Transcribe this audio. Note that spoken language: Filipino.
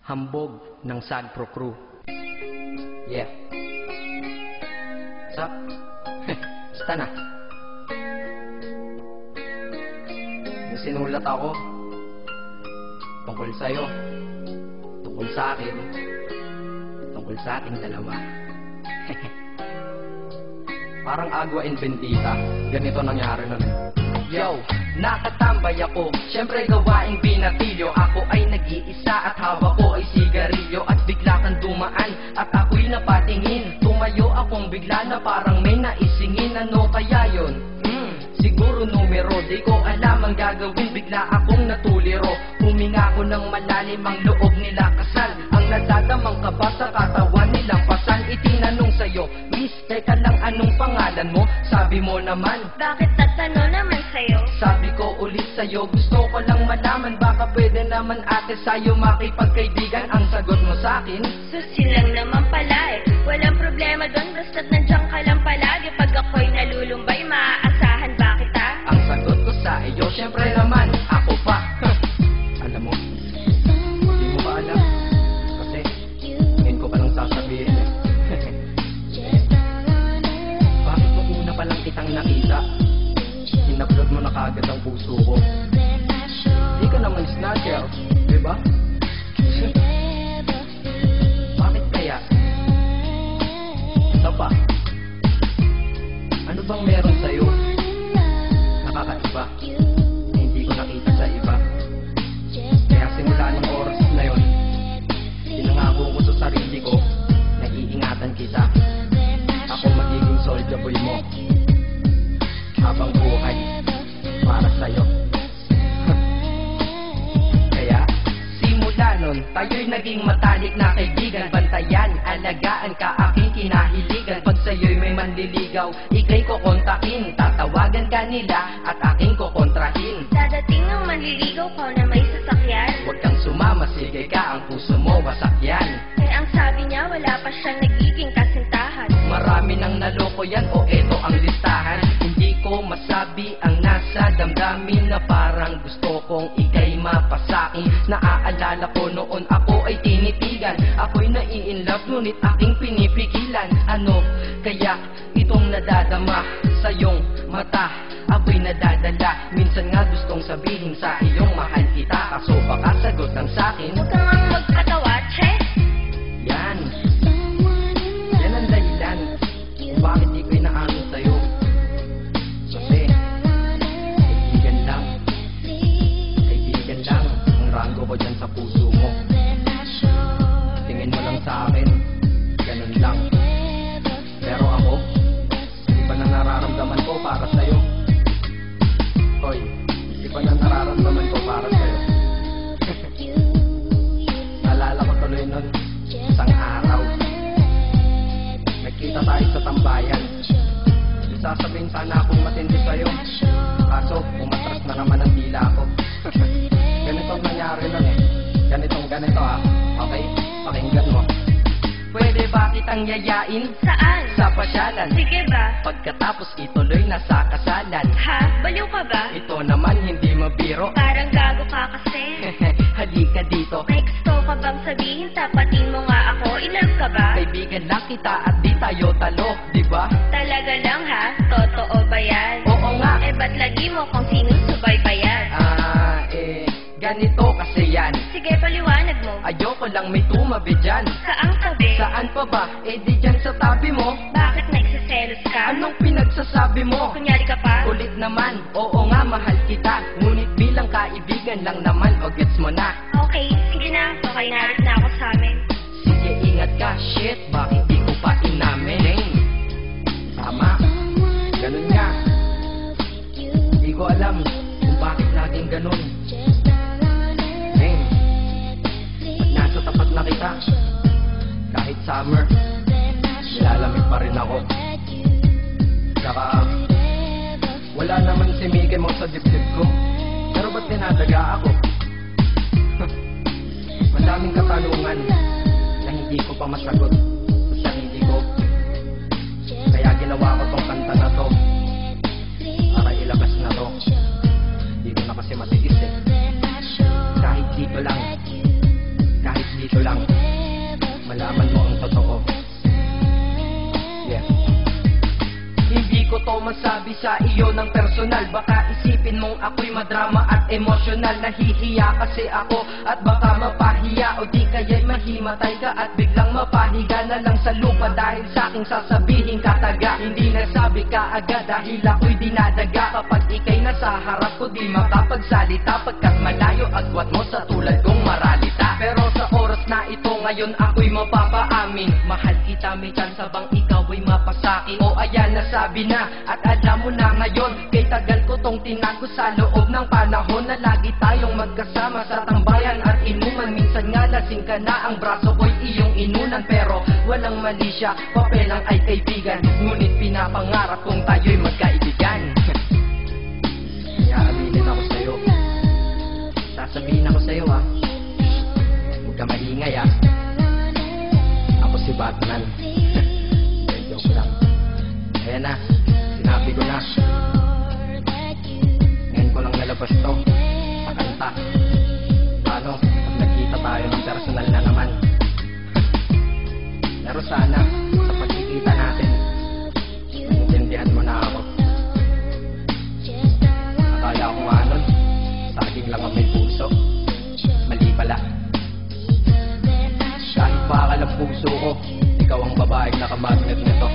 Hambog ng Sagpro Crew. Yeah. What's up? Basta na. May sinulat ako tungkol sa'yo, tungkol sa akin, tungkol sa ating dalawa. Parang Agua and Bentita, ganito nangyari nun. Yo, nakatambay ako, syempre gawaing binatilyo. Ako ay nag-iisa at hawak ko ay sigarilyo. At bigla kang dumaan at ako'y napatingin. Tumayo akong bigla na parang may naisingin. Ano kaya yun? Siguro numero, di ko alam ang gagawin. Bigla akong natuliro, huminga ko ng malalim, ang loob nila kasal. Ang nadadamang kaba sa katawan nilang pasal. Itinanong sa'yo, miss, teka lang, anong pangalan mo? Sabi mo naman, bakit tatanong naman sa'yo? sabi ko ulit sa'yo, gusto ko lang malaman. Baka pwede naman ate sa'yo makipagkaibigan. Ang sagot mo sa'kin, Susi lang naman pala eh. Walang problema doon, basta't nandiyan ka lang palagi. Pag ako'y nalulumbay, maaasahan ba kita? ang sagot ko sa iyo, syempre naman, ako pa. Alam mo, hindi mo ba alam? Kasi, ngayon ko palang sasabihin eh. Bakit mo una palang kitang nakita? In-upload mo na kagad ang puso ko. Di ka naman snatcher, di ba? Bakit kaya? Isa pa, ano bang meron sa'yo? Nakakaiba, hindi ko nakita sa iba. Kaya simula ng oras na yon, pinangako ko sa sarili ko, nag-iingatan kita. Ako magiging soldier boy mo habang buhay para sa'yo. Kaya simula nun, tayo'y naging matalik na kaibigan. Bantayan, alagaan ka, aking kinahiligan. Pag sa'yo'y may manliligaw, ika'y kukontakin. Tatawagan ka nila at aking kukontrahin. Dadating ang manliligaw ko na may sasakyan. Huwag kang sumama, sige ka, ang puso mo masakyan. Eh ang sabi niya, wala pa siyang nagiging kasintahan. Marami nang naloko yan, o eto ang listahan. Hindi ko masabi ang nasa damdamin, na parang gusto kong ika'y mapasakin. Naaalala ko noon ako ay tinitigan, ako'y nai-inlove ngunit aking pinipigilan. Ano kaya itong nadadama sa iyong mata? Ako'y nadadala, minsan nga gustong sabihin sa iyong mahal kita. Kaso baka sagot ng sakin, Huwag kang ang magpatawa, che. yan ang dahilan kung bakit di ko inaamin sa'yo. Kasi kaibigan lang ang rango ko dyan sa puso mo. Tingin mo lang sa akin, ganun lang. Pero ako, iba na nararamdaman ko para sa'yo. Hoy, iba na nararamdaman ko para sa'yo. Naalala ko tuloy nun, isang araw, nagkita tayo sa tambayan. Sasabihin sana akong matindi sa'yo, kaso umatras na naman ang dila ko. Ganito ang nangyari nun eh. Ganito ah. Okay, pakinggan mo. Pwede ba kitang yayain Saan? sa pasyalan? Sige ba? Pagkatapos ituloy na sa kasalan. Ha? Baliw ka ba? Ito naman hindi mabiro. Parang gago ka kasi. Halika dito, May gusto ka bang sabihin? Tapatin mo nga ako. Inlove ka ba? kaibigan lang kita at di tayo talo, di ba? Talaga lang ha? Totoo ba yan? Oo nga. Eh ba't lagi mo kung sinusubaybayan? Ganito kasi yan. Sige, paliwanag mo. Ayoko lang may tumabi dyan. Saang tabi? Saan pa ba? Di dyan sa tabi mo. Bakit nagsiselos ka? Anong pinagsasabi mo? Kunyari ka pa? Ulit naman, oo nga mahal kita. Ngunit bilang kaibigan lang naman, o gets mo na. Okay, sige na. Okay, narit na ako sa amin. Sige, ingat ka, shit, bakit di ko pa inamin? Tama, ganun nga. Di ko alam kung bakit laging ganun. Pag nasa tapat na kita, kahit summer, nilalamig pa rin ako. Saka, wala naman si Mickey Mouse sa dibdib ko. Pero ba't dinadaga ako? Madaming katanungan na hindi ko pa masagot sa sarili ko. Kaya ginawa ko tong kanta na to para ilabas na to. Hindi ko na kasi matiis eh. Kahit dito lang, kahit dito gusto lang malaman mo ang totoo. Yeah. Hindi ko to masabi sa iyo ng personal. Baka isipin mong ako'y madrama at emosyonal. Nahihiya kasi ako at baka mapahiya, o di kaya'y mahimatay ka at biglang mapahiga na lang sa lupa dahil sa aking sasabihin kataga. Hindi nasabi ka agad dahil ako'y dinadaga. Kapag ika'y nasa harap ko di makapagsalita, pagkat malayo agwat mo sa tulad kong maralita. Pero sa oras na ito ngayon ako'y mapapaamin, mahal kita, may chance bang ikaw ay mapasaki? O ayan, nasabi na at alam mo na ngayon. Kay tagal ko tong tinago sa loob ng panahon na lagi tayong magkasama sa tambayan at inuman. Minsan nga lasing ka na, ang braso ko'y iyong inunan. Pero walang mali siya, papelang ay kaibigan. Ngunit pinapangarap kong tayo'y magkaibigan. Aaminin ako sa'yo, sasabihin ako sa'yo ha, huwag ka maingay ha. Ako si Batman. Joke lang. Ayan na, sinabi ko na. Ngayon ko lang nalabas to sa kanta. Paano pag nagkita tayo ng personal na naman? Pero sana sa pagkikita natin maintindihan mo na ako. Akala ko nga nun, saging lang ang may puso. Mali pala. Kahit bakal ang puso ko, ikaw ang babaeng nakamagnet nito.